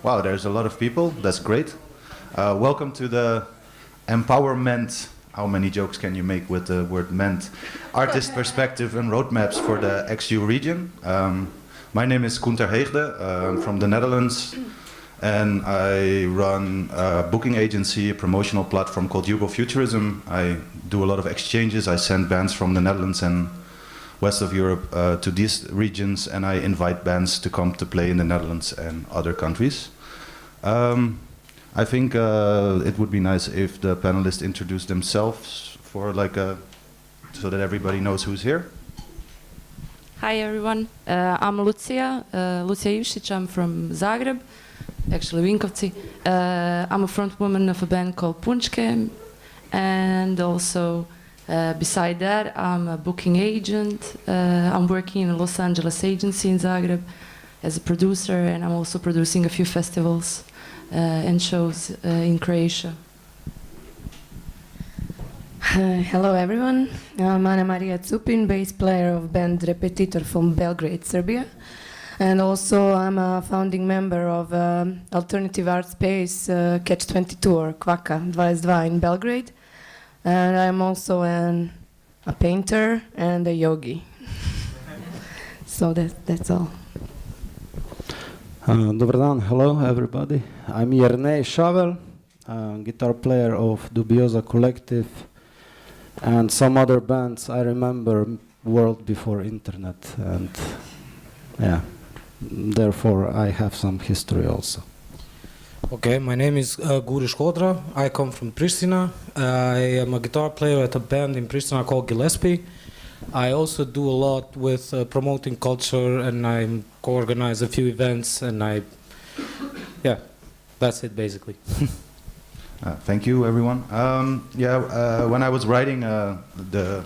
Wow, there's a lot of people. That's great. Welcome to the empowerment. How many jokes can you make with the word MENT? Artist perspective and roadmaps for the XU region. My name is Koen ter Heegde. I'm from the Netherlands. And I run a booking agency, a promotional platform called Yugofuturism. I do a lot of exchanges. I send bands from the Netherlands and west of Europe to these regions, and I invite bands to come to play in the Netherlands and other countries. I think it would be nice if the panelists introduce themselves for so that everybody knows who's here. Hi everyone, I'm Lucia Ivšić. I'm from Zagreb, actually Vinkovci. I'm a front woman of a band called Punčke, and also beside that I'm a booking agent. I'm working in a Los Angeles agency in Zagreb as a producer, and I'm also producing a few festivals and shows in Croatia. Hello everyone, I'm Ana Maria Cupin, bass player of band Repetitor from Belgrade, Serbia. And also I'm a founding member of alternative art space Catch-22 or Kvaka 22 in Belgrade. And I'm also a painter and a yogi. So that's all. Dobar dan, hello everybody. I'm Jernej Šavel, guitar player of Dubioza Collective and some other bands I remember world before internet, and yeah, therefore I have some history also. Okay, my name is Guriš Hodra. I come from Pristina. I am a guitar player at a band in Pristina called Gillespie. I also do a lot with promoting culture, and I co-organize a few events, and yeah, that's it basically. Thank you, everyone. When I was writing the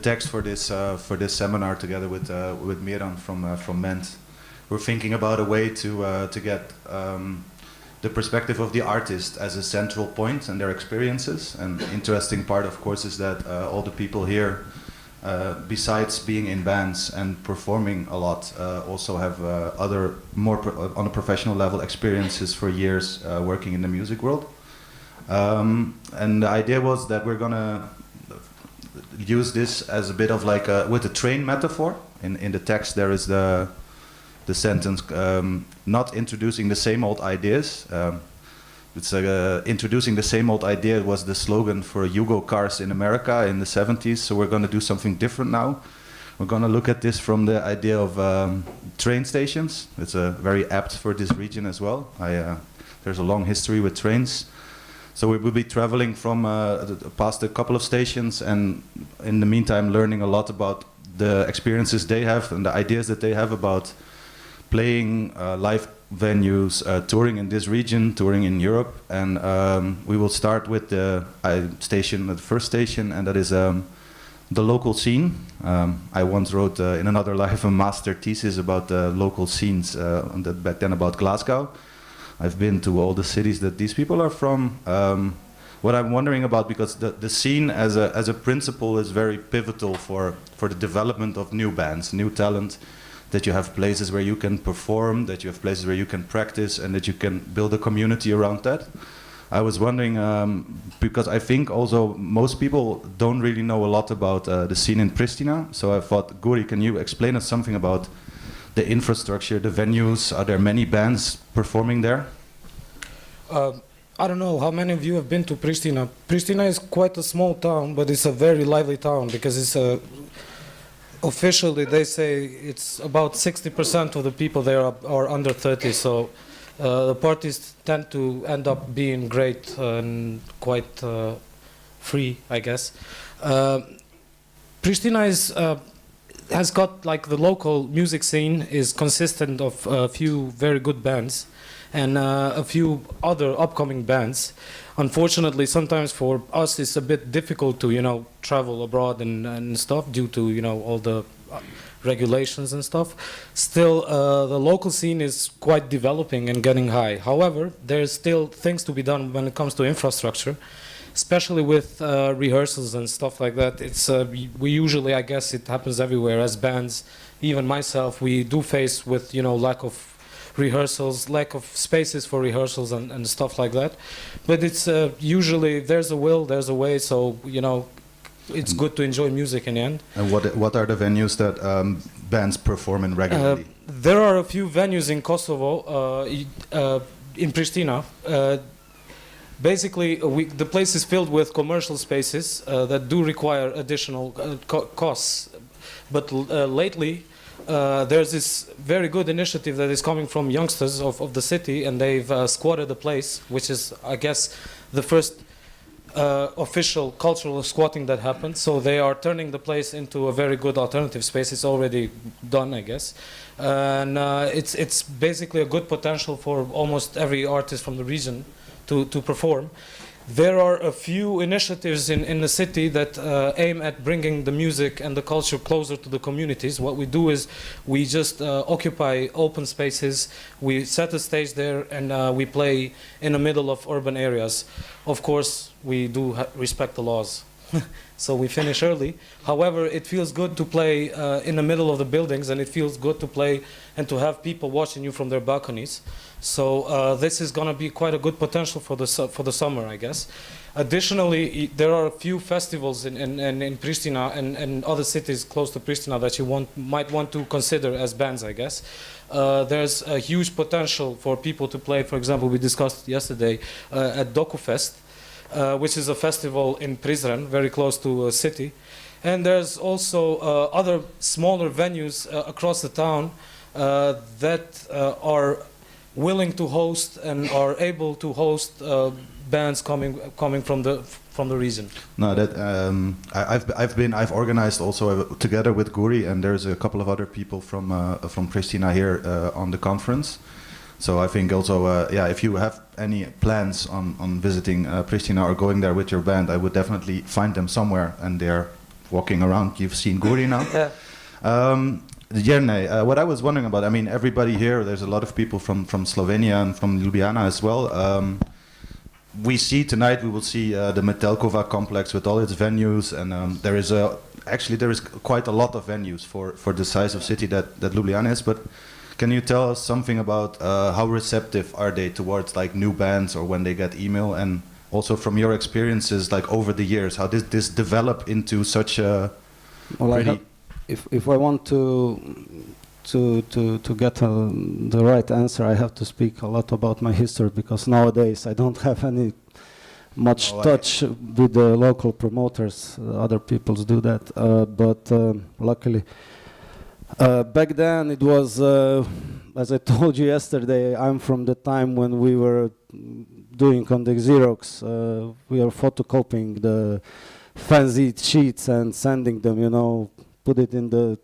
text for this seminar together with Miran from MENT, we're thinking about a way to get the perspective of the artist as a central point and their experiences. And the interesting part, of course, is that all the people here, besides being in bands and performing a lot, also have other more on a professional level experiences for years working in the music world. And the idea was that we're gonna use this as a bit of like with a train metaphor. In the text there is the sentence, not introducing the same old ideas. Introducing the same old idea was the slogan for Yugo cars in America in the 70s, so we're going to do something different now. We're going to look at this from the idea of train stations. It's very apt for this region as well. There's a long history with trains. So we will be traveling from past a couple of stations, and in the meantime learning a lot about the experiences they have and the ideas that they have about playing live venues, touring in this region, touring in Europe. And we will start with the first station, and that is the local scene. I once wrote in another life a master thesis about the local scenes back then about Glasgow. I've been to all the cities that these people are from. What I'm wondering about, because the scene as a principle is very pivotal for the development of new bands, new talent, that you have places where you can perform, that you have places where you can practice, and that you can build a community around that. I was wondering, because I think also most people don't really know a lot about the scene in Pristina, so I thought, Guri, can you explain us something about the infrastructure, the venues? Are there many bands performing there? I don't know how many of you have been to Pristina. Pristina is quite a small town, but it's a very lively town because it's officially they say it's about 60% of the people there are under 30, so the parties tend to end up being great and quite free, I guess. Pristina has got, like, the local music scene is consistent of a few very good bands and a few other upcoming bands. Unfortunately, sometimes for us it's a bit difficult to, travel abroad and stuff due to, all the regulations and stuff. Still, the local scene is quite developing and getting high. However, there's still things to be done when it comes to infrastructure, especially with rehearsals and stuff like that. It's we usually, I guess it happens everywhere as bands, even myself, we do face with lack of rehearsals, lack of spaces for rehearsals and stuff like that. But it's usually there's a will, there's a way. So it's good to enjoy music in the end. And what are the venues that bands perform in regularly? There are a few venues in Kosovo, in Pristina. Basically, the place is filled with commercial spaces that do require additional costs. But lately, there's this very good initiative that is coming from youngsters of the city, and they've squatted the place, which is, I guess, the first official cultural squatting that happened. So they are turning the place into a very good alternative space. It's already done, I guess. And it's basically a good potential for almost every artist from the region to perform. There are a few initiatives in the city that aim at bringing the music and the culture closer to the communities. What we do is we just occupy open spaces, we set a stage there, and we play in the middle of urban areas. Of course, we do respect the laws. So we finish early. However, it feels good to play in the middle of the buildings, and it feels good to play and to have people watching you from their balconies. So this is going to be quite a good potential for the summer, I guess. Additionally, there are a few festivals in Pristina and other cities close to Pristina that you might want to consider as bands, I guess. There's a huge potential for people to play. For example, we discussed yesterday at DokuFest, which is a festival in Prizren, very close to a city. And there's also other smaller venues across the town that are willing to host and are able to host bands coming from the region. No, that I've organized also together with Guri, and there's a couple of other people from Pristina here on the conference. So I think also, if you have any plans on visiting Pristina or going there with your band, I would definitely find them somewhere, and they're walking around. You've seen Guri now. Yeah. Jerne, what I was wondering about, I mean, everybody here, there's a lot of people from Slovenia and from Ljubljana as well. We will see the Metelkova complex with all its venues, and there is quite a lot of venues for the size of city that Ljubljana is. But can you tell us something about how receptive are they towards like new bands or when they get email, and also from your experiences like over the years, how did this develop into such a If I want to get the right answer, I have to speak a lot about my history, because nowadays I don't have any much touch with the local promoters. Other people do that, but luckily, back then it was, as I told you yesterday, I'm from the time when we were doing on the Xerox. We are photocopying the fancy sheets and sending them, put it in the,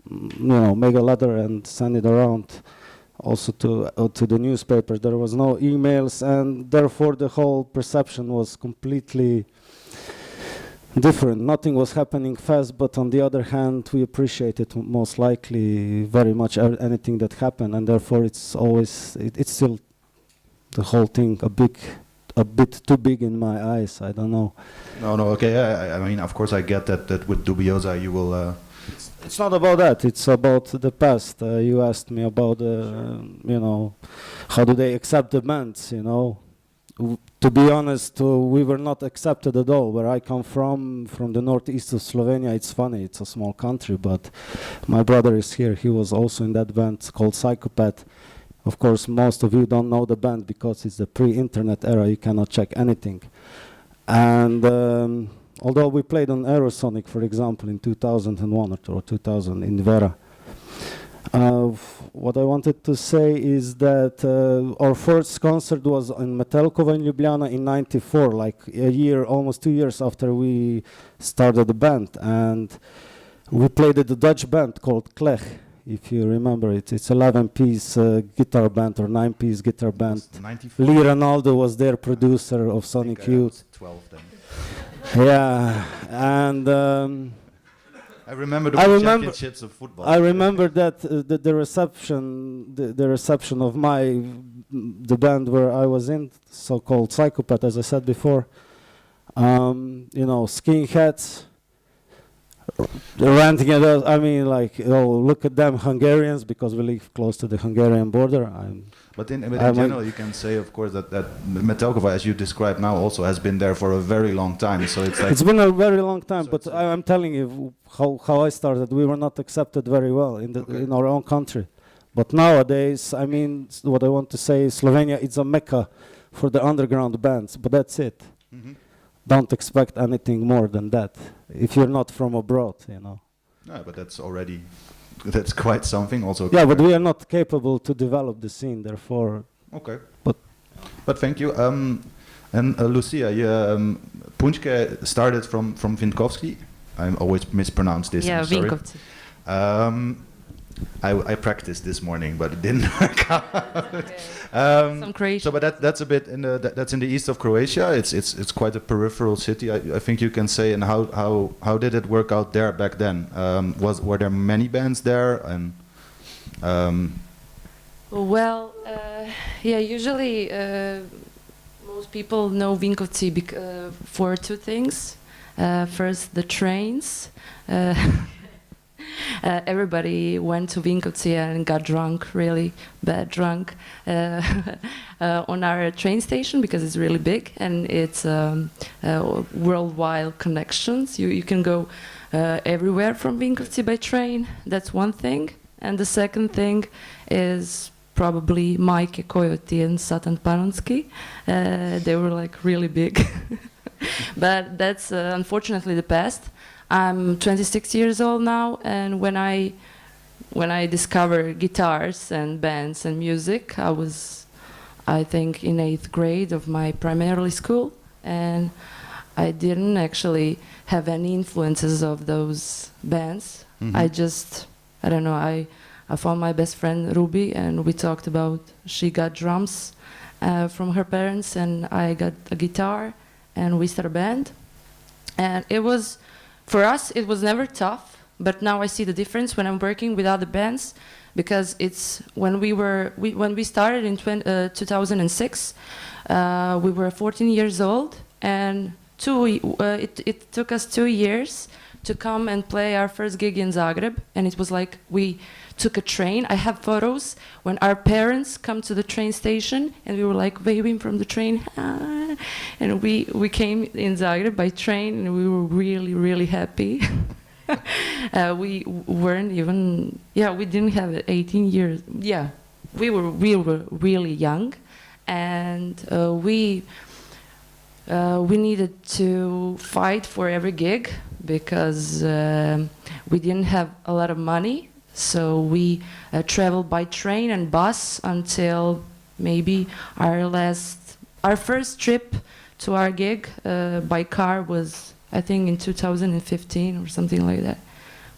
make a letter and send it around also to the newspaper. There was no emails, and therefore the whole perception was completely different. Nothing was happening fast, but on the other hand, we appreciated most likely very much anything that happened, and therefore it's still the whole thing a bit too big in my eyes. I don't know. No, okay. I mean, of course, I get that with Dubiosa you will. It's not about that. It's about the past. You asked me about, how do they accept the bands? To be honest, we were not accepted at all. Where I come from the northeast of Slovenia, it's funny. It's a small country, but my brother is here. He was also in that band called Psychopath. Of course, most of you don't know the band because it's the pre-internet era. You cannot check anything. And although we played on Aerosonic, for example, in 2001 or 2000 in Vera, what I wanted to say is that our first concert was in Metelkova in Ljubljana in '94, like almost 2 years after we started the band. And we played at the Dutch band called Klech. If you remember it, it's 11-piece guitar band or 9-piece guitar band. Lee Ronaldo was their producer of Sonic Youth. 12 then. Yeah, and I remember the championships of football. I remember that the reception of the band where I was in, so-called Psychopath, as I said before. Skinheads, renting it out. I mean, like, oh, look at them Hungarians, because we live close to the Hungarian border. But in general, you can say, of course, that Metelkova, as you describe now, also has been there for a very long time. So it's like it's been a very long time. So but I'm telling you how I started. We were not accepted very well in our own country. But nowadays, I mean, what I want to say is Slovenia is a mecca for the underground bands. But that's it. Mm-hmm. Don't expect anything more than that if you're not from abroad, you know. No, but that's quite something also. Yeah, but we are not capable to develop the scene, therefore. Okay. But thank you. And Lucia, Punčke started from Vinkovci. I always mispronounce this. Yeah, I'm sorry. Vinkovci. I practiced this morning, but it didn't work out. Some Croatian. So, but that's a bit that's in the east of Croatia. It's quite a peripheral city, I think you can say. And how did it work out there back then? Were there many bands there? And well, yeah. Usually, most people know Vinkovci for two things. First, the trains. Everybody went to Vinkovci and got drunk, really bad drunk, on our train station because it's really big and it's worldwide connections. You can go everywhere from Vinkovci by train. That's one thing. And the second thing is probably Majke, Coyote and Satan Panonski. They were like really big. But that's unfortunately the past. I'm 26 years old now, and when I discovered guitars and bands and music, I was, I think, in 8th grade of my primary school, and I didn't actually have any influences of those bands. Mm-hmm. I don't know, I found my best friend Ruby, and we talked about, she got drums from her parents, and I got a guitar, and we started a band. And it was, for us, it was never tough, but now I see the difference when I'm working with other bands, because it's when we started in 2006, we were 14 years old, and it took us 2 years to come and play our first gig in Zagreb, and it was like we took a train. I have photos when our parents come to the train station, and we were like waving from the train. And we came in Zagreb by train, and we were really, really happy. We weren't even, we didn't have 18 years. Yeah, we were really young, and we needed to fight for every gig because we didn't have a lot of money. So we traveled by train and bus until maybe our first trip to our gig by car was, I think, in 2015 or something like that.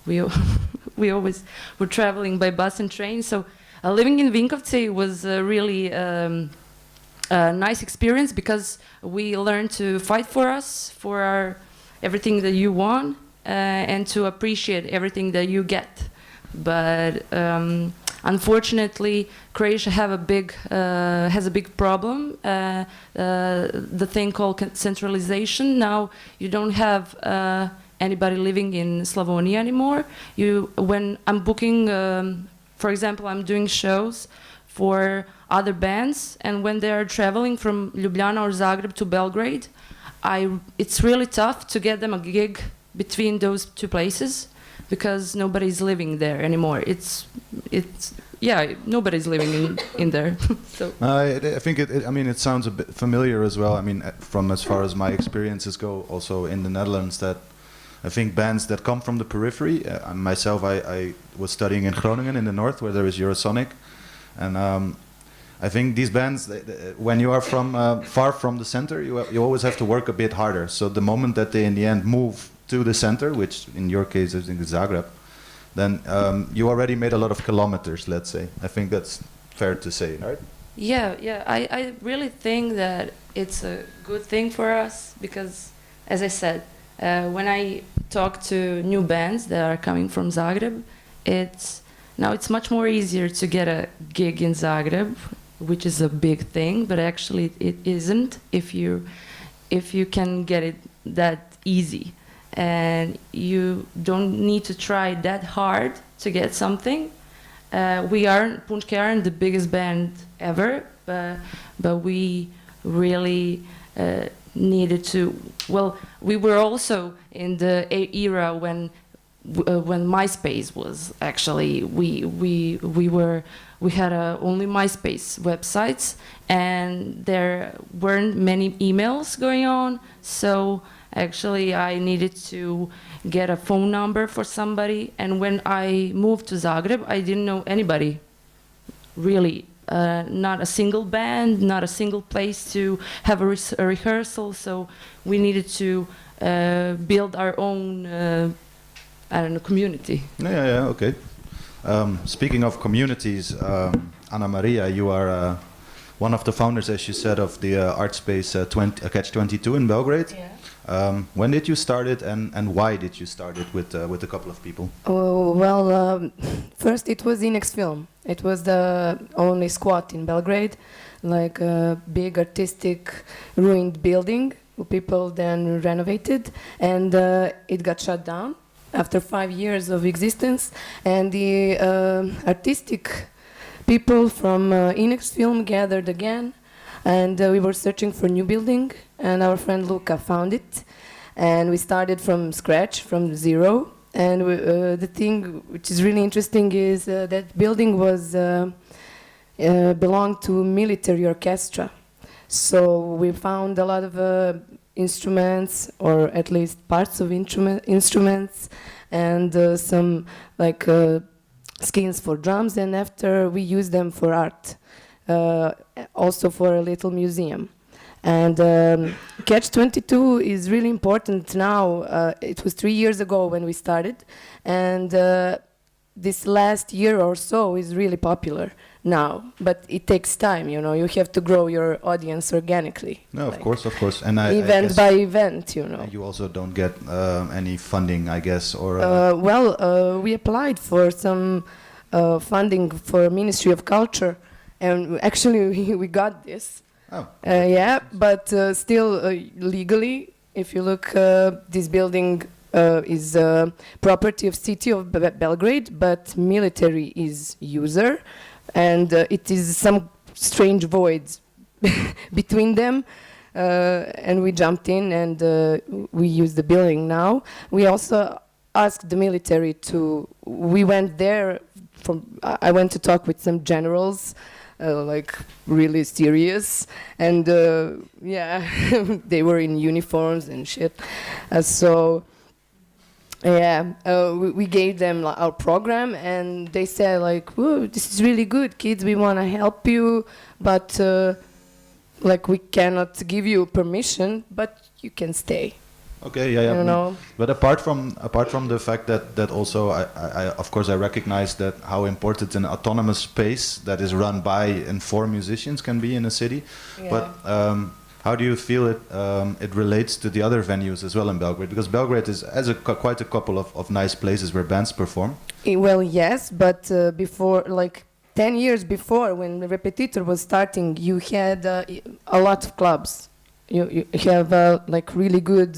We always were traveling by bus and train. So living in Vinkovci was really a nice experience because we learned to fight for everything that you want and to appreciate everything that you get. But unfortunately, Croatia has a big problem. The thing called centralization. Now you don't have anybody living in Slavonia anymore. When I'm booking, for example, I'm doing shows for other bands, and when they are traveling from Ljubljana or Zagreb to Belgrade, it's really tough to get them a gig between those two places, because nobody's living there anymore. Nobody's living in there. So I think it sounds a bit familiar as well. I mean, from as far as my experiences go, also in the Netherlands, that I think bands that come from the periphery. Myself, I was studying in Groningen in the north, where there is Eurosonic, and I think these bands, when you are far from the center, you always have to work a bit harder. So the moment that they in the end move to the center, which in your case I think is Zagreb, then you already made a lot of kilometers, let's say. I think that's fair to say, right? Yeah. I really think that it's a good thing for us because, as I said, when I talk to new bands that are coming from Zagreb, it's much more easier to get a gig in Zagreb, which is a big thing, but actually it isn't if you can get it that easy. and you don't need to try that hard to get something. Punčke aren't the biggest band ever, but we really needed to. Well, we were also in the era when MySpace was actually we had only MySpace websites, and there weren't many emails going on. So actually, I needed to get a phone number for somebody. And when I moved to Zagreb, I didn't know anybody, really. Not a single band, not a single place to have a rehearsal. So we needed to build our own, I don't know, community. Yeah, okay. Speaking of communities, Anna Maria, you are one of the founders, as you said, of the art space Catch 22 in Belgrade. Yeah. When did you start it, and why did you start it with a couple of people? Oh, well, first it was INES Film. It was the only squat in Belgrade, like a big artistic ruined building. People then renovated, and it got shut down after 5 years of existence. And the artistic people from INES Film gathered again, and we were searching for a new building, and our friend Luca found it, and we started from scratch, from zero. And the thing which is really interesting is that building was belonged to military orchestra. So we found a lot of instruments, or at least parts of instruments, and some like skins for drums, and after we used them for art, also for a little museum. And Catch 22 is really important now. It was 3 years ago when we started, and this last year or so is really popular now. But it takes time, you know. You have to grow your audience organically. No, of course. And event by event, you know. You also don't get any funding, I guess, or. We applied for some funding for Ministry of Culture, and actually we got this. Oh. Yeah, but still legally, if you look, this building is property of city of Belgrade, but military is user, and it is some strange voids between them, and we jumped in, and we use the building now. We also asked the military to. We went there. I went to talk with some generals. Like really serious, and yeah, they were in uniforms and shit. So yeah, we gave them our program, and they said like, "Whoa, this is really good, kids. We want to help you, but like we cannot give you permission, but you can stay." Okay, yeah. You know. But apart from the fact that also I of course I recognize that how important an autonomous space that is run by and for musicians can be in a city. Yeah. But how do you feel it relates to the other venues as well in Belgrade? Because Belgrade has quite a couple of nice places where bands perform. Well, yes, but before, like 10 years before, when Repetitor was starting, you had a lot of clubs. You have like really good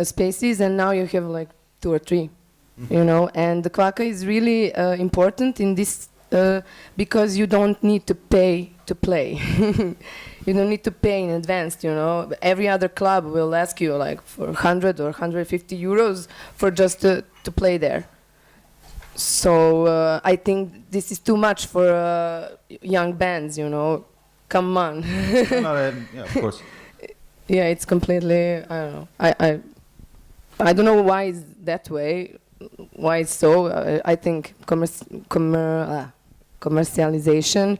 spaces, and now you have like 2 or 3, you know. And the Kvaka is really important in this because you don't need to pay to play. You don't need to pay in advance, you know. Every other club will ask you like for 100 or 150 euros for just to play there. So I think this is too much for young bands, you know. Come on. Yeah, of course. Yeah, it's completely. I don't know. I don't know why it's that way. Why it's so? I think commercialization,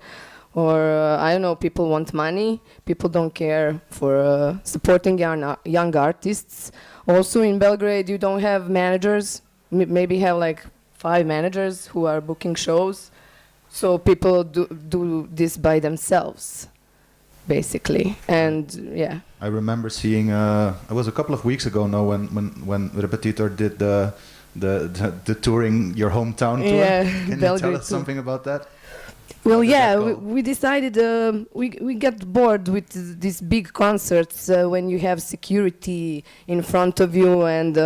or I don't know. People want money. People don't care for supporting young artists. Also in Belgrade, you don't have managers. Maybe have like 5 managers who are booking shows. So people do this by themselves, basically. And yeah. I remember seeing. It was a couple of weeks ago now when Repetitor did the touring your hometown tour. Yeah, Can you tell us something about that? Well, did yeah, that go? we decided we got bored with these big concerts when you have security in front of you and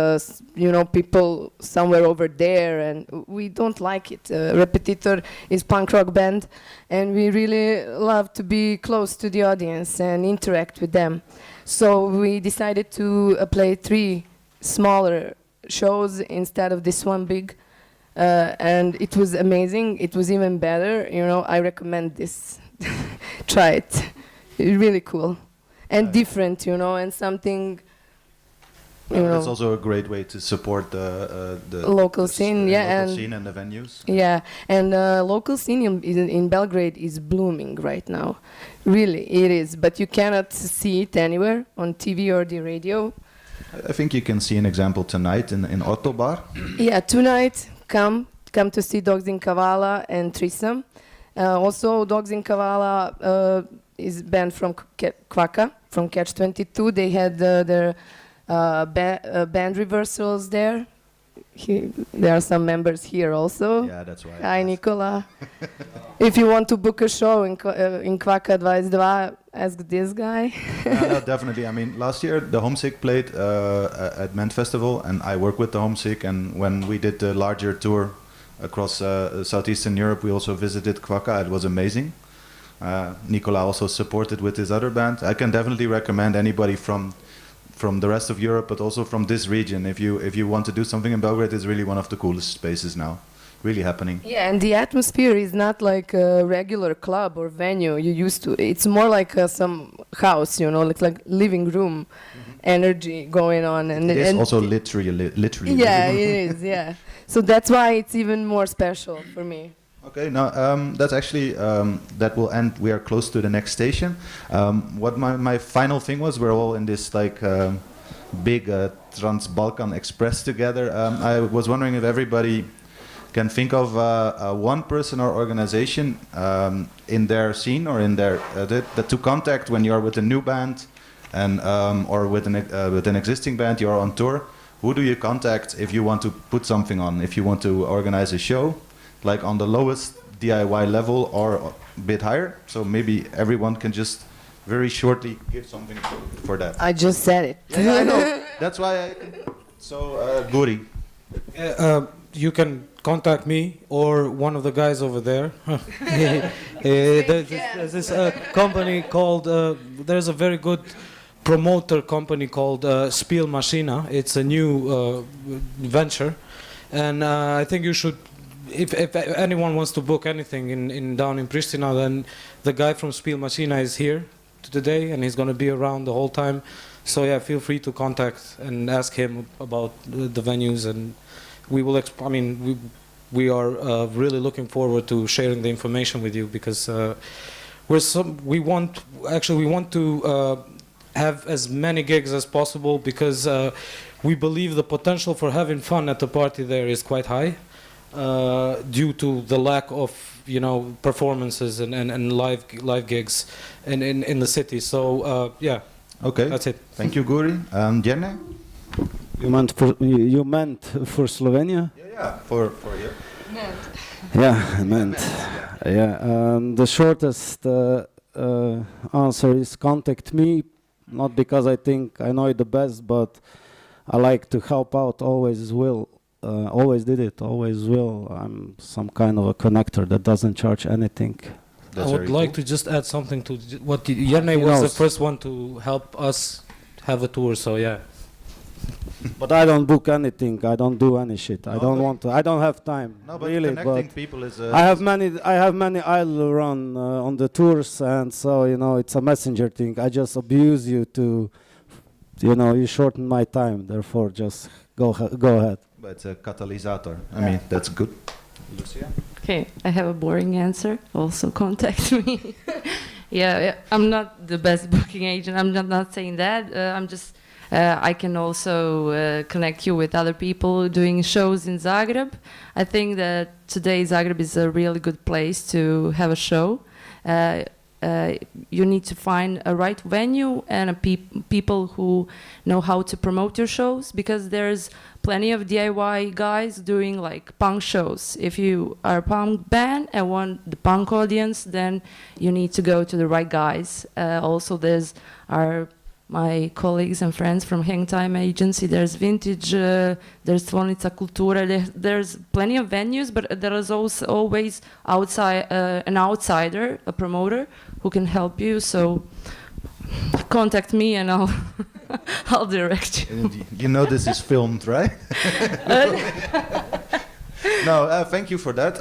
you know, people somewhere over there, and we don't like it. Repetitor is punk rock band, and we really love to be close to the audience and interact with them. So we decided to play 3 smaller shows instead of this one big. And it was amazing. It was even better. You know, I recommend this. Try it. It's really cool and different. You know, and something. You know, It's also a great way to support the local scene. Yeah, local and scene and the venues. yeah, and local scene in Belgrade is blooming right now. Really, it is. But you cannot see it anywhere on TV or the radio. I think you can see an example tonight in Otto Bar. Yeah, tonight. Come to see Dogs in Kavala and Threesome. Also, Dogs in Kavala is band from Kvaka, from Catch 22. They had their band reversals there. There are some members here also. Yeah, that's why. Hi, Nikola. If you want to book a show in Kvaka 22, ask this guy. No, definitely. I mean, last year the Homesick played at MENT Festival, and I work with the Homesick. And when we did the larger tour across Southeastern Europe, we also visited Kvaka. It was amazing. Nicola also supported with his other band. I can definitely recommend anybody from the rest of Europe, but also from this region. If you want to do something in Belgrade, it's really one of the coolest spaces now. Really happening. Yeah, and the atmosphere is not like a regular club or venue you used to. It's more like some house, you know, like living room energy going on. And It is and also literally. yeah, it is. Yeah, so that's why it's even more special for me. Okay, now that's actually that will end. We are close to the next station. What my final thing was, we're all in this like big Trans Balkan Express together. I was wondering if everybody can think of one person or organization in their scene or in their that to contact when you are with a new band and or with an existing band, you're on tour. Who do you contact if you want to put something on? If you want to organize a show, like on the lowest DIY level or a bit higher? So maybe everyone can just very shortly give something for that. I just said it. Yeah, I know. That's why. Guri. You can contact me or one of the guys over there. There's this company called, there's a very good promoter company called Spielmaschine. It's a new venture. And I think you should, if anyone wants to book anything down in Pristina, then the guy from Spielmaschine is here today and he's going to be around the whole time. So yeah, feel free to contact and ask him about the venues, and we will. We are really looking forward to sharing the information with you, because we want to have as many gigs as possible, because we believe the potential for having fun at the party there is quite high, due to the lack of performances and live gigs in the city. So yeah. Okay. That's it. Thank you, Guri. Jerne? You meant for Slovenia? Yeah, for you. Yeah, MENT. Yeah, the shortest answer is contact me, not because I think I know it the best, but I like to help out, always will. Always did it, always will. I'm some kind of a connector that doesn't charge anything. That's I would very like cool. to just add something to what Jerne was the first one to help us have a tour, so yeah. But I don't book anything. I don't do any shit. I No, don't but- want to. I don't have time. No, but really, connecting but people is. I have many idle run on the tours, and so it's a messenger thing. I just abuse you to, you shorten my time. Therefore, just go ahead. But it's a catalysator. I mean, that's good. Lucia? Okay, I have a boring answer. Also contact me. Yeah, I'm not the best booking agent. I'm not saying that. I'm just. I can also connect you with other people doing shows in Zagreb. I think that today Zagreb is a really good place to have a show. you need to find a right venue and people who know how to promote your shows, because there's plenty of DIY guys doing like punk shows. If you are a punk band and want the punk audience, then you need to go to the right guys. Also, there's my colleagues and friends from Hang Time Agency. There's Vintage, there's Tvornica Kultura. There's plenty of venues, but there is also always an outsider, a promoter, who can help you. So contact me and I'll I'll direct you. And you know this is filmed, right? No, thank you for that.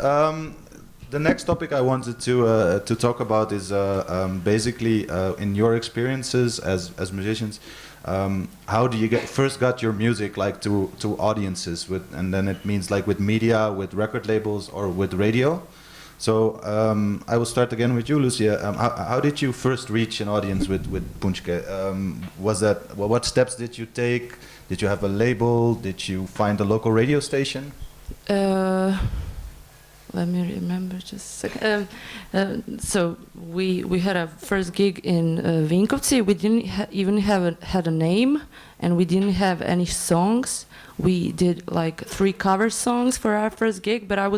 The next topic I wanted to talk about is basically in your experiences as musicians, how do you first got your music like to audiences with, and then it means like with media, with record labels, or with radio. So I will start again with you, Lucia. How did you first reach an audience with Punčke? Was that what steps did you take? Did you have a label? Did you find a local radio station? Let me remember just a second. So we had a first gig in Vinkovci. We didn't even had a name, and we didn't have any songs. We did like 3 cover songs for our first gig, but I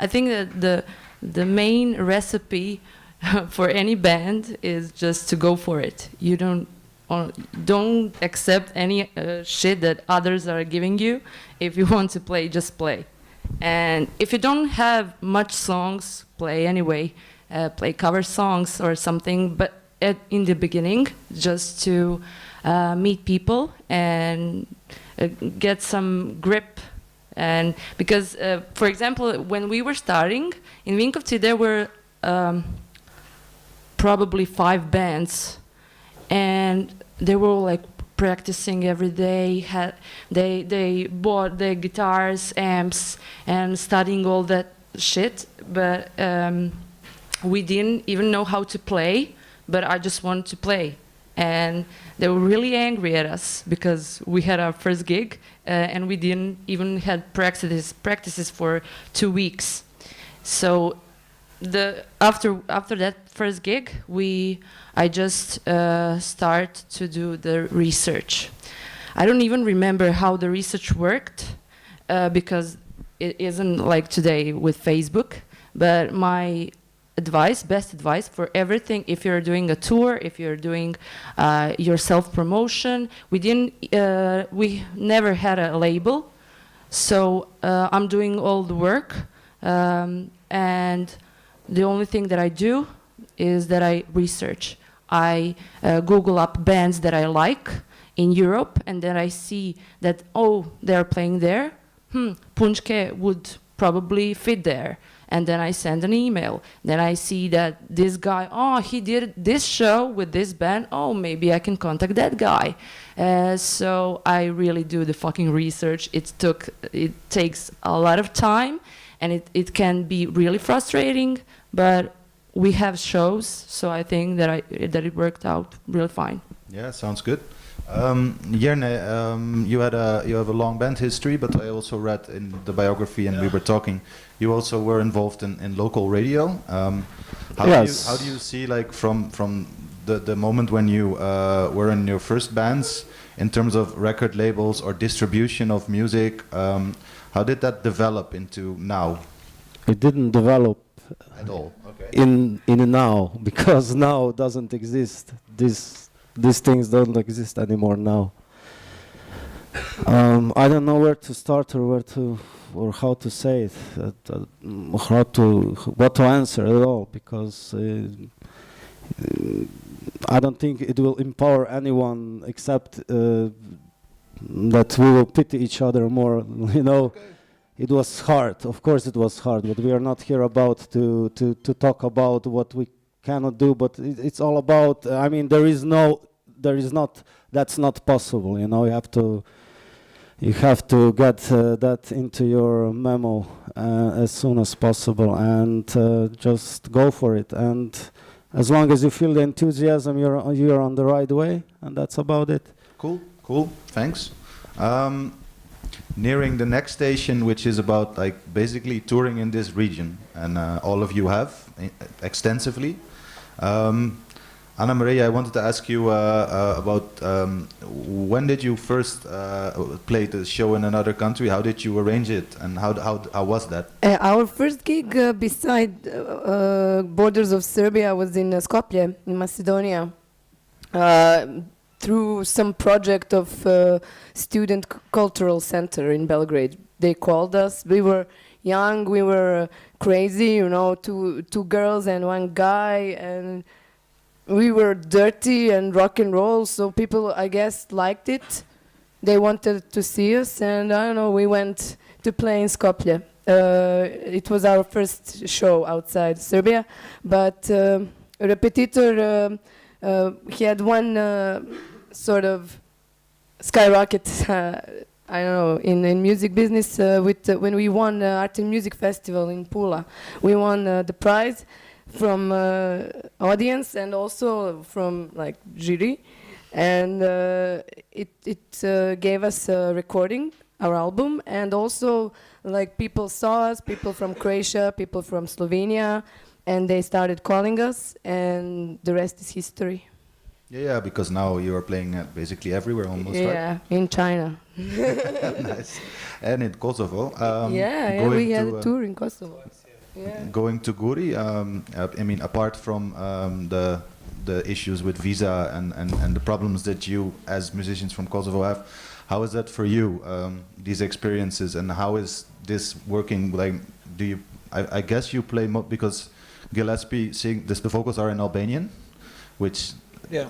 think that the main recipe for any band is just to go for it. You don't accept any shit that others are giving you. If you want to play, just play. And if you don't have much songs, play anyway. Play cover songs or something, but in the beginning, just to meet people and get some grip. And because, for example, when we were starting in Vinkovci, there were probably 5 bands, and they were all like practicing every day. They bought their guitars, amps, and studying all that shit. But we didn't even know how to play. But I just wanted to play, and they were really angry at us because we had our first gig and we didn't even had practices for 2 weeks. So after that first gig, I just start to do the research. I don't even remember how the research worked because it isn't like today with Facebook. But my best advice for everything, if you're doing a tour, if you're doing your self-promotion, we never had a label. So I'm doing all the work, and the only thing that I do is that I research. I Google up bands that I like in Europe, and then I see that, oh, they're playing there. Punčke would probably fit there. And then I send an email. Then I see that this guy, oh, he did this show with this band. Oh, maybe I can contact that guy. So I really do the fucking research. It takes a lot of time, and it can be really frustrating. But we have shows, so I think that it worked out really fine. Yeah, sounds good. Jerne, you have a long band history, but I also read in the biography, and we were talking. You also were involved in local radio. Yes. How do you see, like, from the moment when you were in your first bands, in terms of record labels or distribution of music? How did that develop into now? It didn't develop At all. Okay. in now, because now doesn't exist. These things don't exist anymore now. I don't know where to start or how to say it, what to answer at all, because I don't think it will empower anyone except that we will pity each other more. You know, okay. It was hard. Of course, it was hard, but we are not here about to talk about what we cannot do. But it's all about. I mean, that's not possible. You know, you have to get that into your memo as soon as possible, and just go for it. And as long as you feel the enthusiasm, you're on the right way, and that's about it. Cool. Thanks. Nearing the next station, which is about like basically touring in this region, and all of you have extensively. Anna Maria, I wanted to ask you about when did you first play the show in another country? How did you arrange it, and how was that? Our first gig beside borders of Serbia was in Skopje, in Macedonia, through some project of student cultural center in Belgrade. They called us. We were young, we were crazy, you know, two girls and one guy, and we were dirty and rock and roll, so people, I guess, liked it. They wanted to see us, and I don't know, we went to play in Skopje. It was our first show outside Serbia, but Repetitor, he had one sort of skyrocket, I don't know, in music business when we won Art and Music Festival in Pula. We won the prize from audience and also from like jury, and it gave us a recording, our album, and also like people saw us, people from Croatia, people from Slovenia, and they started calling us, and the rest is history. Yeah, because now you are playing basically everywhere almost, right? Yeah, in China. Nice. And in Kosovo. Yeah, we had a tour in Kosovo. Yeah. Going to Guri, I mean, apart from the issues with visa and the problems that you as musicians from Kosovo have, how is that for you, these experiences, and how is this working? Like, do you? I guess you play because Gillespie, the vocals are in Albanian, which. Yeah.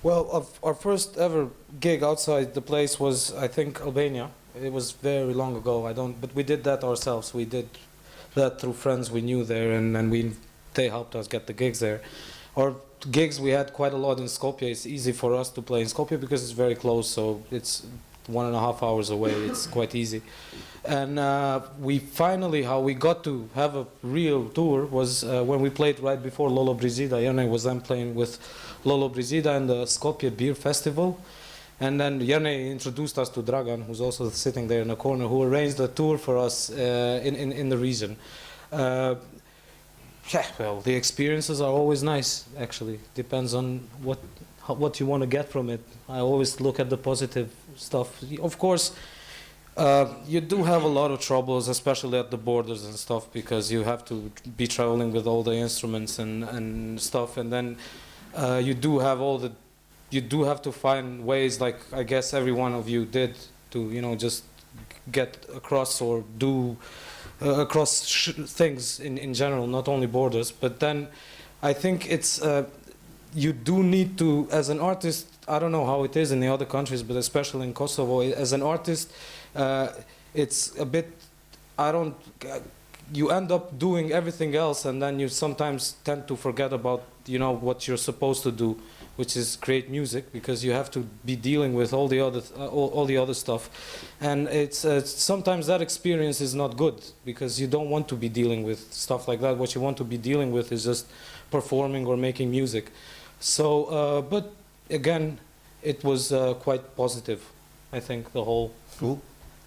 Well, our first ever gig outside the place was, I think, Albania. It was very long ago. But we did that ourselves. We did that through friends we knew there, and they helped us get the gigs there. Our gigs, we had quite a lot in Skopje. It's easy for us to play in Skopje because it's very close, so it's 1.5 hours away. It's quite easy. And how we got to have a real tour was when we played right before Lolo Brizida. Jerne was then playing with Lolo Brizida and the Skopje Beer Festival. And then Jerne introduced us to Dragan, who's also sitting there in the corner, who arranged a tour for us in the region. Yeah, well, the experiences are always nice, actually. Depends on what you want to get from it. I always look at the positive stuff. Of course, you do have a lot of troubles, especially at the borders and stuff, because you have to be traveling with all the instruments and stuff, and then you do have to find ways, like I guess every one of you did, to just get across or do across things in general, not only borders. But then I think it's you do need to, as an artist, I don't know how it is in the other countries, but especially in Kosovo, as an artist, it's a bit, you end up doing everything else, and then you sometimes tend to forget about, what you're supposed to do, which is create music, because you have to be dealing with all the other stuff, and it's sometimes that experience is not good, because you don't want to be dealing with stuff like that. What you want to be dealing with is just performing or making music. So, but again, it was quite positive, I think, the whole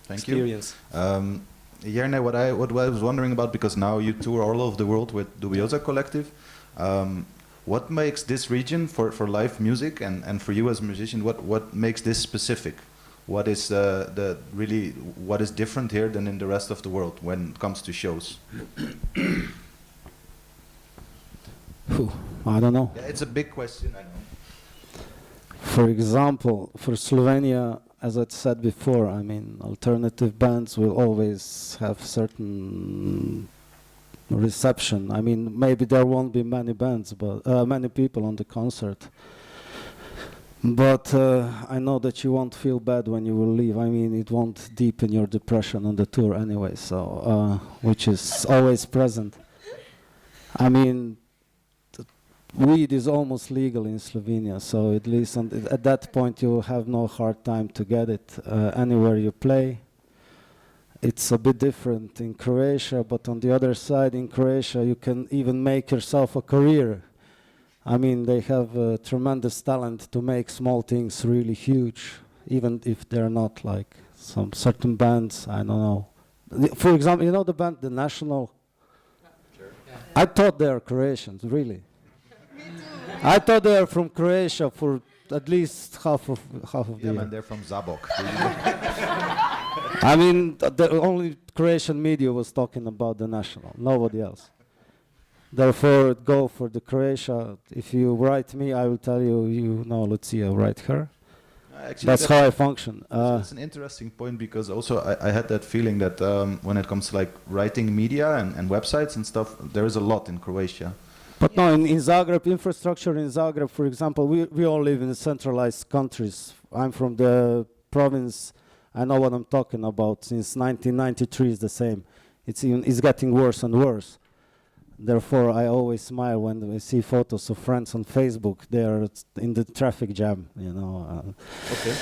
experience. Jerne, what I was wondering about, because now you tour all over the world with Dubioza Collective, what makes this region for live music, and for you as a musician, what makes this specific? What is what is different here than in the rest of the world when it comes to shows? I don't know. Yeah, it's a big question, I know. For example, for Slovenia, as I said before, I mean, alternative bands will always have certain reception. I mean, maybe there won't be many bands, but many people on the concert. But I know that you won't feel bad when you will leave. I mean, it won't deepen your depression on the tour anyway, so which is always present. I mean, weed is almost legal in Slovenia, so at least at that point you will have no hard time to get it anywhere you play. It's a bit different in Croatia, but on the other side, in Croatia you can even make yourself a career. I mean, they have tremendous talent to make small things really huge, even if they're not like some certain bands, I don't know. For example, you know the band The National? Sure. I thought they are Croatians, really. I thought they were from Croatia for at least half of the Yeah, year. man, they're from Zabok. I mean, the only Croatian media was talking about the national, nobody else. Therefore, go for the Croatia. If you write me, I will tell you, you know, Lucia, write her. Actually, That's how I function. it's an interesting point because also I had that feeling that when it comes to like writing media and websites and stuff, there is a lot in Croatia. But no, in Zagreb, infrastructure in Zagreb, for example, we all live in centralized countries. I'm from the province. I know what I'm talking about. Since 1993 is the same. It's getting worse and worse. Therefore, I always smile when I see photos of friends on Facebook. They are in the traffic jam, you know. Okay.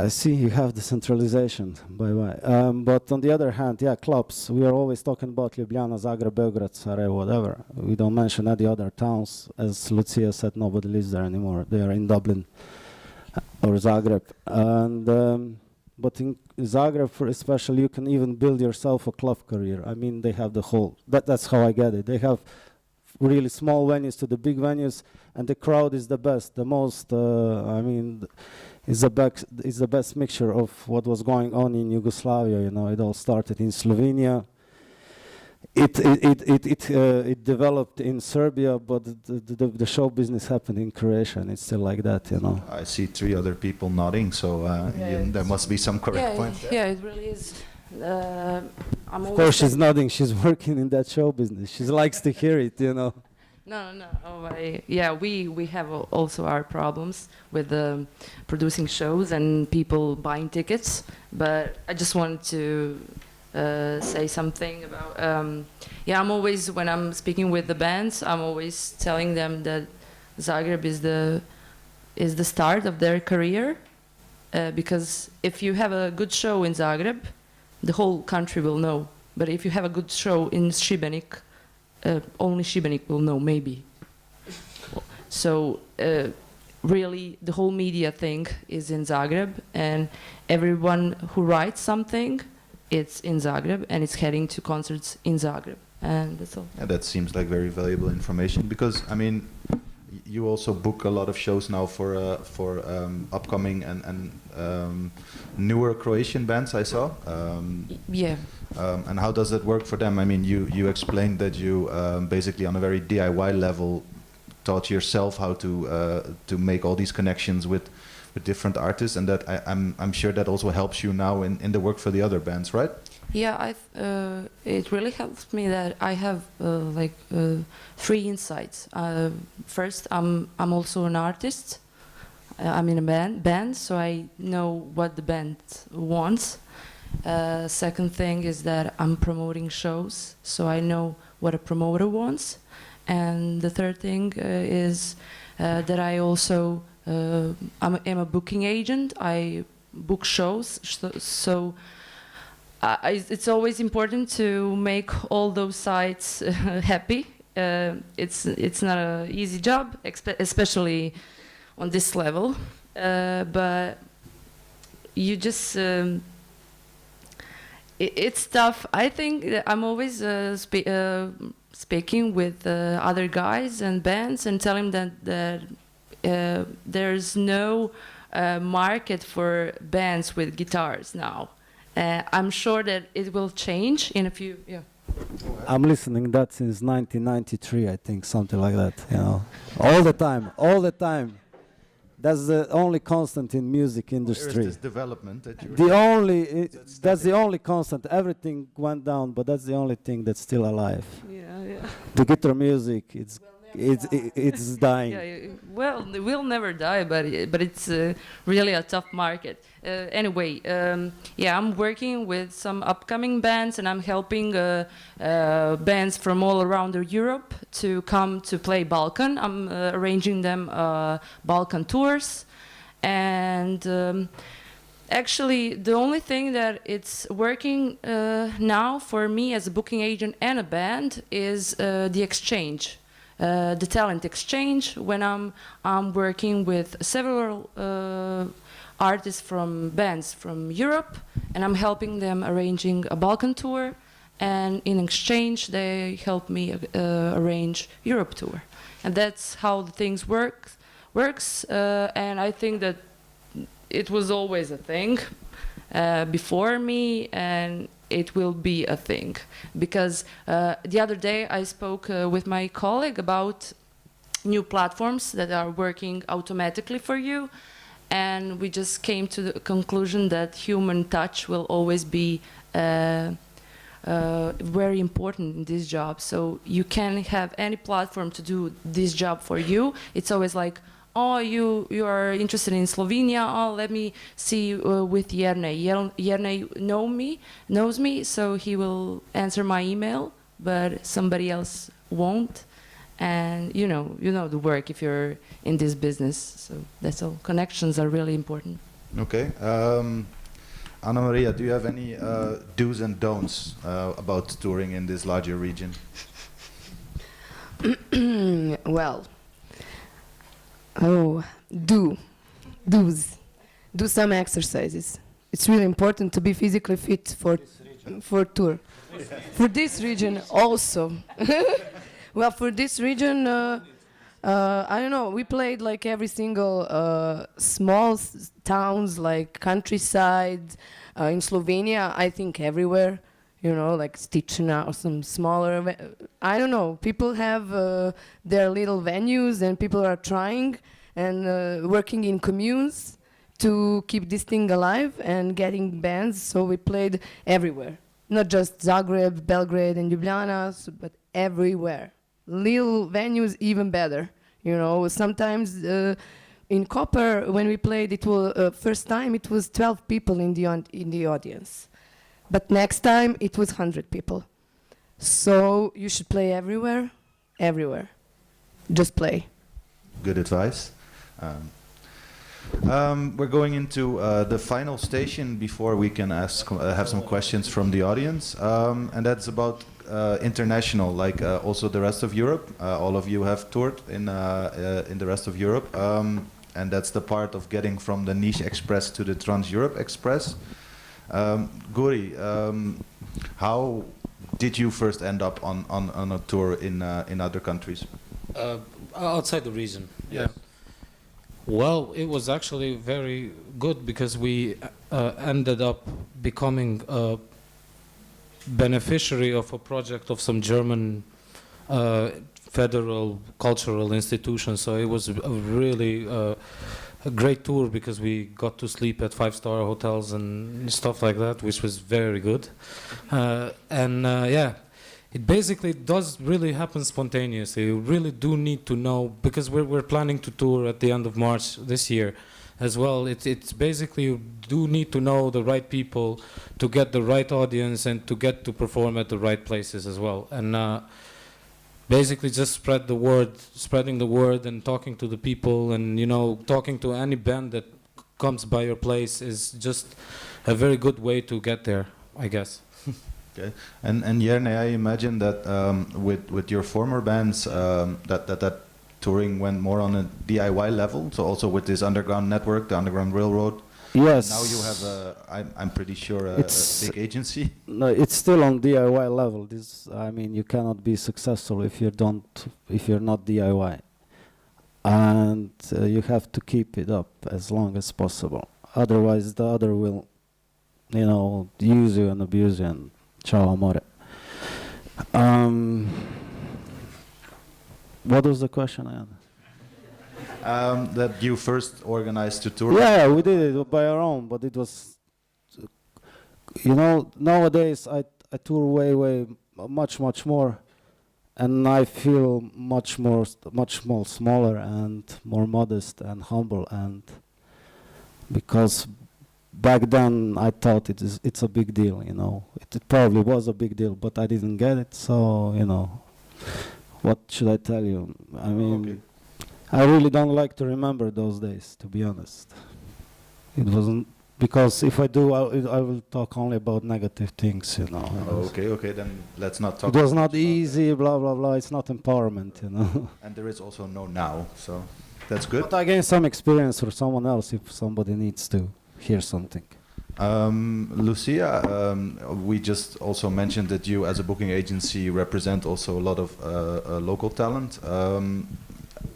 See, you have the centralization. Bye-bye. But on the other hand, yeah, clubs. We are always talking about Ljubljana, Zagreb, Belgrade, Sarajevo, whatever. We don't mention any other towns. As Lucia said, nobody lives there anymore. They are in Dublin or Zagreb. And but in Zagreb, for especially, you can even build yourself a club career. I mean, they have the whole. That's how I get it. They have really small venues to the big venues, and the crowd is the best. The most. I mean, is the best mixture of what was going on in Yugoslavia. You know, it all started in Slovenia. It developed in Serbia, but the show business happened in Croatia, and it's still like that, you know. I see 3 other people nodding, so there must be some correct points there. Yeah, it really is. Of course, she's nodding. She's working in that show business. She likes to hear it, you know. No. Yeah, we have also our problems with producing shows and people buying tickets. But I just wanted to say something about. I'm always, when I'm speaking with the bands, I'm always telling them that Zagreb is the start of their career, because if you have a good show in Zagreb, the whole country will know. But if you have a good show in Šibenik, only Šibenik will know, maybe. So really, the whole media thing is in Zagreb, and everyone who writes something, it's in Zagreb, and it's heading to concerts in Zagreb, and that's all. Yeah, that seems like very valuable information because I mean, you also book a lot of shows now for upcoming and newer Croatian bands. I saw. Yeah. And how does that work for them? I mean, you explained that you basically on a very DIY level taught yourself how to make all these connections with different artists, and that I'm sure that also helps you now in the work for the other bands, right? Yeah, it really helps me that I have 3 insights. First, I'm also an artist. I'm in a band, so I know what the band wants. Second thing is that I'm promoting shows, so I know what a promoter wants. And the third thing is that I also am a booking agent. I book shows, so it's always important to make all those sides happy. It's not an easy job, especially on this level, but you just it's tough. I think that I'm always speaking with other guys and bands and telling them that there's no market for bands with guitars now. I'm sure that it will change in a few. Yeah. I'm listening that since 1993, I think, something like that. You know, all the time. That's the only constant in music industry. There is this development that you. That's the only constant. Everything went down, but that's the only thing that's still alive. Yeah. The guitar music, it's dying. Yeah, well, it will never die, but it's really a tough market. Anyway, I'm working with some upcoming bands, and I'm helping bands from all around Europe to come to play Balkan. I'm arranging them Balkan tours, and actually, the only thing that it's working now for me as a booking agent and a band is the exchange. The talent exchange, when I'm working with several artists from bands from Europe, and I'm helping them arranging a Balkan tour, and in exchange they helped me arrange Europe tour. And that's how the things works. And I think that it was always a thing before me, and it will be a thing. Because the other day I spoke with my colleague about new platforms that are working automatically for you, and we just came to the conclusion that human touch will always be very important in this job. So you can have any platform to do this job for you. It's always like, oh, you are interested in Slovenia. Oh, let me see with Jerne. Jerne knows me, so he will answer my email, but somebody else won't. And you know the work if you're in this business. So that's all. Connections are really important. Okay. Anna Maria, do you have any do's and don'ts about touring in this larger region? Well, do's. Do some exercises. It's really important to be physically fit for tour. For this region also. Well, for this region, I don't know. We played like every single small towns, like countryside in Slovenia. I think everywhere, you know, like Sticina or some smaller. I don't know. People have their little venues, and people are trying and working in communes to keep this thing alive and getting bands. So we played everywhere, not just Zagreb, Belgrade, and Ljubljana, but everywhere. Little venues, even better. You know, sometimes in Koper, when we played, it was first time it was 12 people in the audience, but next time it was 100 people. So you should play everywhere, everywhere. Just play. Good advice. We're going into the final station before we can have some questions from the audience, and that's about international, like also the rest of Europe. All of you have toured in the rest of Europe, and that's the part of getting from the Niš-Ekspres to the Trans Europa Express. Guri, how did you first end up on a tour in other countries? Outside the region. Yes. Well, it was actually very good because we ended up becoming a beneficiary of a project of some German federal cultural institution. So it was a really a great tour because we got to sleep at 5-star hotels and stuff like that, which was very good. Yeah. It basically does really happen spontaneously. You really do need to know, because we're planning to tour at the end of March this year as well. It's basically you do need to know the right people to get the right audience and to get to perform at the right places as well. And basically just spreading the word and talking to the people, and talking to any band that comes by your place is just a very good way to get there, I guess. Okay, and Jerne, I imagine that with your former bands, that touring went more on a DIY level. So also with this underground network, the Underground Railroad. Yes. Now you have I'm pretty sure a big agency. No, it's still on DIY level. I mean, you cannot be successful if you're not DIY, and you have to keep it up as long as possible. Otherwise, the other will, use you and abuse you and. Ciao amore. What was the question, Ian? That you first organized the tour. Yeah, we did it by our own, but it was, nowadays I tour way much more, and I feel much smaller and more modest and humble, and because. Back then, I thought it's a big deal, It probably was a big deal, but I didn't get it. So, what should I tell you? I mean, okay. I really don't like to remember those days, to be honest. It wasn't, because if I do, I will talk only about negative things, Oh, okay, then let's not talk. It was not easy, blah, blah, blah. It's not empowerment, And there is also no now, so that's good. But I gained some experience for someone else if somebody needs to hear something. Lucia, we just also mentioned that you, as a booking agency, represent also a lot of local talent.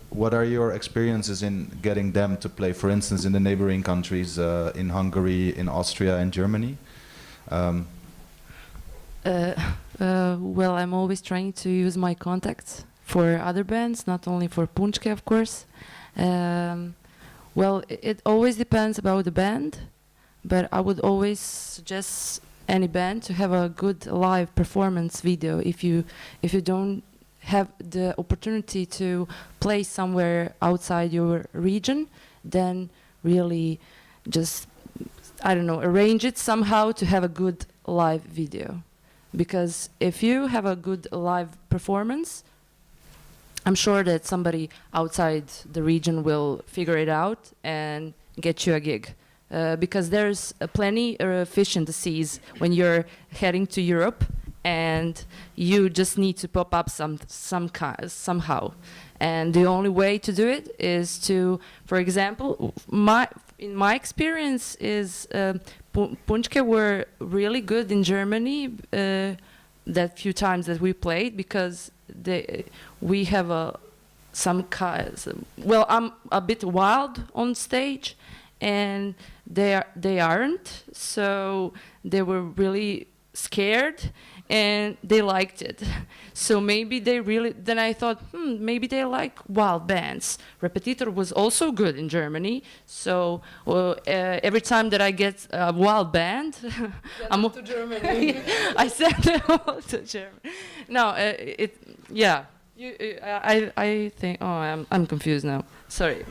What are your experiences in getting them to play, for instance, in the neighboring countries, in Hungary, in Austria, and Germany? Well, I'm always trying to use my contacts for other bands, not only for Punčke, of course. Well, it always depends about the band, but I would always suggest any band to have a good live performance video. If you don't have the opportunity to play somewhere outside your region, then really just, I don't know, arrange it somehow to have a good live video. Because if you have a good live performance, I'm sure that somebody outside the region will figure it out and get you a gig. Because there's plenty of fish in the seas when you're heading to Europe, and you just need to pop up somehow. And the only way to do it is to, for example, in my experience is Punčke were really good in Germany that few times that we played, because we have well, I'm a bit wild on stage, and they aren't, so they were really scared and they liked it. So maybe they really, then I thought, maybe they like wild bands. Repetitor was also good in Germany, so every time that I get a wild band, I'm to Germany. I send them all to Germany. No, yeah. I think, oh, I'm confused now. Sorry.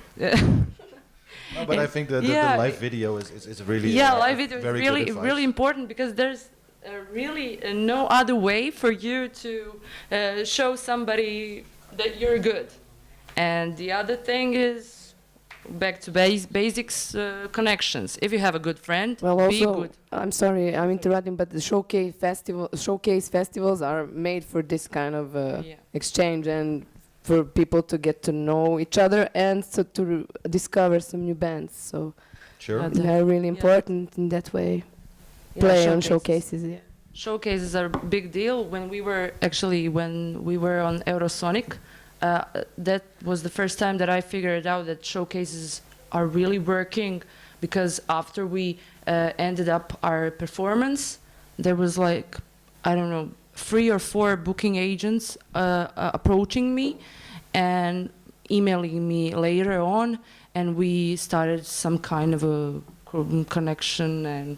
No, but I think the live video is really live video is very really important, because there's really no other way for you to show somebody that you're good. And the other thing is back to basics, connections. If you have a good friend, well, be also, good. I'm sorry, I'm interrupting, but the showcase festivals are made for this kind of exchange, and for people to get to know each other, and so to discover some new bands. So sure, they're really important in that way. Play on showcases. Yeah. Showcases are a big deal. When we were on Eurosonic, that was the first time that I figured out that showcases are really working, because after we ended up our performance, there was like, I don't know, 3 or 4 booking agents approaching me and emailing me later on, and we started some kind of a connection,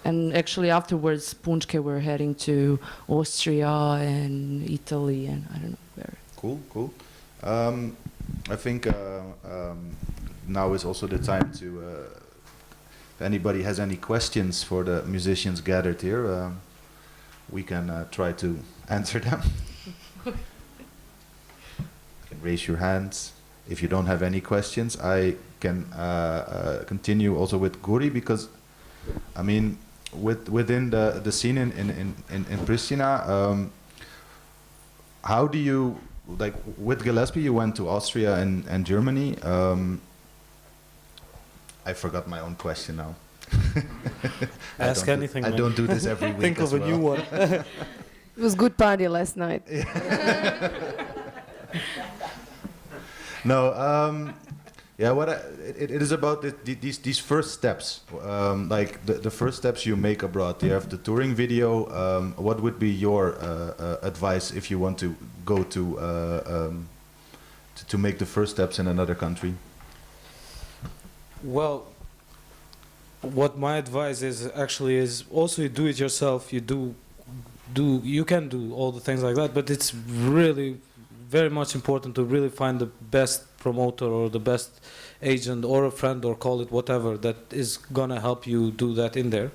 and actually afterwards Punčke were heading to Austria and Italy and I don't know where. Cool. I think now is also the time to, if anybody has any questions for the musicians gathered here, we can try to answer them. You can raise your hands. If you don't have any questions, I can continue also with Guri, because I mean, within the scene in Pristina, how do you, like with Gillespie, you went to Austria and Germany. I forgot my own question now. Ask anything. I don't do this every week. Think of a new one. It was good party last night. No, yeah. It is about these first steps, like the first steps you make abroad. You have the touring video. What would be your advice if you want to go to make the first steps in another country? Well, what my advice is actually is also you do it yourself. You can do all the things like that, but it's really very much important to really find the best promoter or the best agent or a friend, or call it whatever, that is gonna help you do that in there.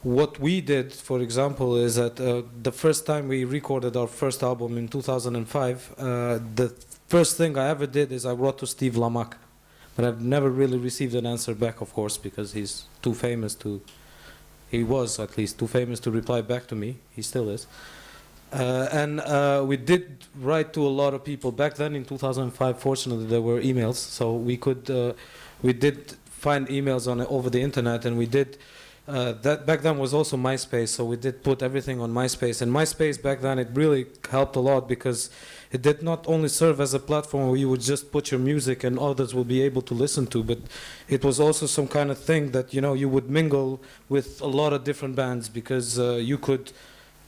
What we did, for example, is that the first time we recorded our first album in 2005, the first thing I ever did is I wrote to Steve Lamacq, but I've never really received an answer back, of course, because he's too famous to, he was at least too famous to reply back to me. He still is. And we did write to a lot of people back then in 2005. Fortunately, there were emails, so we could, we did find emails on over the internet, and we did. That back then was also MySpace, so we did put everything on MySpace. And MySpace back then, it really helped a lot because it did not only serve as a platform where you would just put your music and others will be able to listen to, but it was also some kind of thing that, you know, you would mingle with a lot of different bands because you could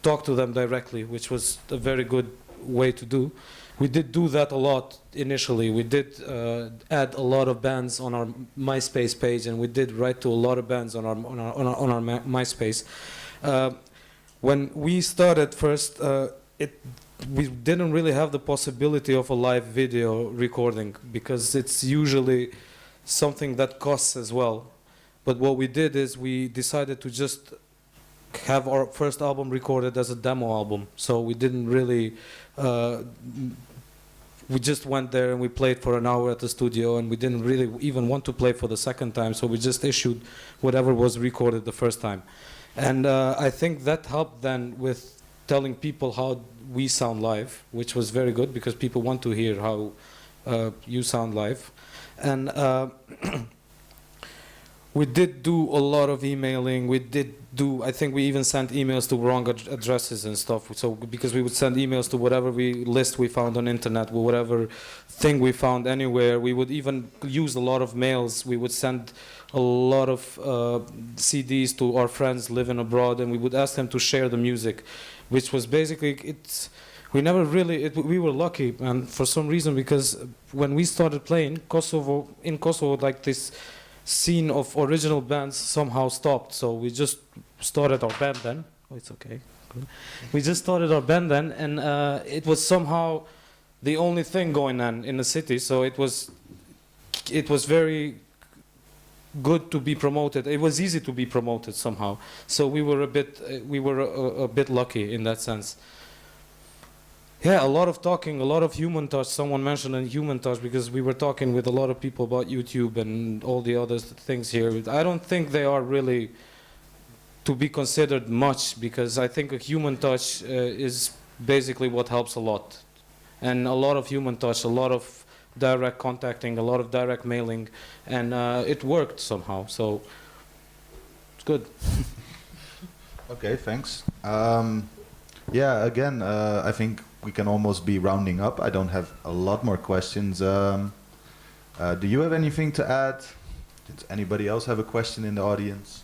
talk to them directly, which was a very good way to do. We did do that a lot initially. We did add a lot of bands on our MySpace page, and we did write to a lot of bands on our MySpace. When we started first, we didn't really have the possibility of a live video recording because it's usually something that costs as well. But what we did is we decided to just have our first album recorded as a demo album. So we didn't really. We just went there and we played for an hour at the studio, and we didn't really even want to play for the second time, so we just issued whatever was recorded the first time. And I think that helped then with telling people how we sound live, which was very good because people want to hear how you sound live. And we did do a lot of emailing. We did do, I think we even sent emails to wrong addresses and stuff. So because we would send emails to whatever list we found on internet, whatever thing we found anywhere. We would even use a lot of mails. We would send a lot of CDs to our friends living abroad, and we would ask them to share the music, which was basically, we never really, we were lucky, and for some reason, because when we started playing in Kosovo, like this scene of original bands somehow stopped, so we just started our band then. Oh, it's okay. We just started our band then, and it was somehow the only thing going on in the city, so it was very good to be promoted. It was easy to be promoted somehow, so we were a bit lucky in that sense. Yeah, a lot of talking, a lot of human touch. Someone mentioned a human touch because we were talking with a lot of people about YouTube and all the other things here. I don't think they are really to be considered much because I think a human touch is basically what helps a lot. And a lot of human touch, a lot of direct contacting, a lot of direct mailing, and it worked somehow, so it's good. Okay, thanks. Yeah, again, I think we can almost be rounding up. I don't have a lot more questions. Do you have anything to add? Does anybody else have a question in the audience?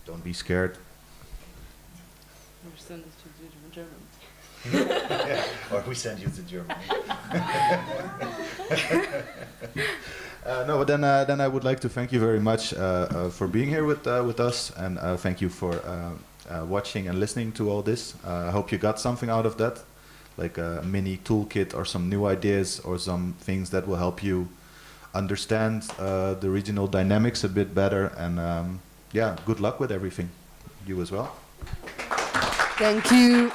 Don't be scared. Yeah, or we send you to Germany. No, but then I would like to thank you very much for being here with us, and thank you for watching and listening to all this. I hope you got something out of that, like a mini toolkit or some new ideas or some things that will help you understand the regional dynamics a bit better. And yeah, good luck with everything. You as well. Thank you.